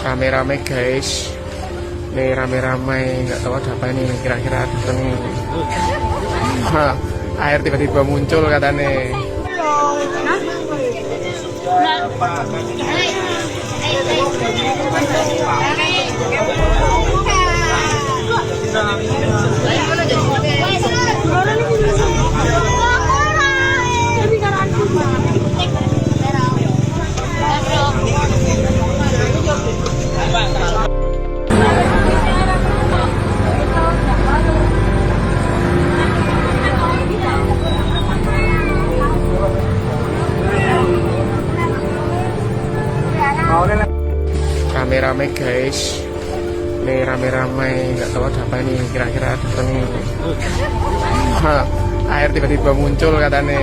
Rame-rame guys, nih rame-rame, nggak tahu ada apa ini kira-kira ini. Air tiba-tiba muncul katanya. Rame-rame guys, nih rame-rame, nggak tahu ada apa ini kira-kira ini. Air tiba-tiba muncul katanya.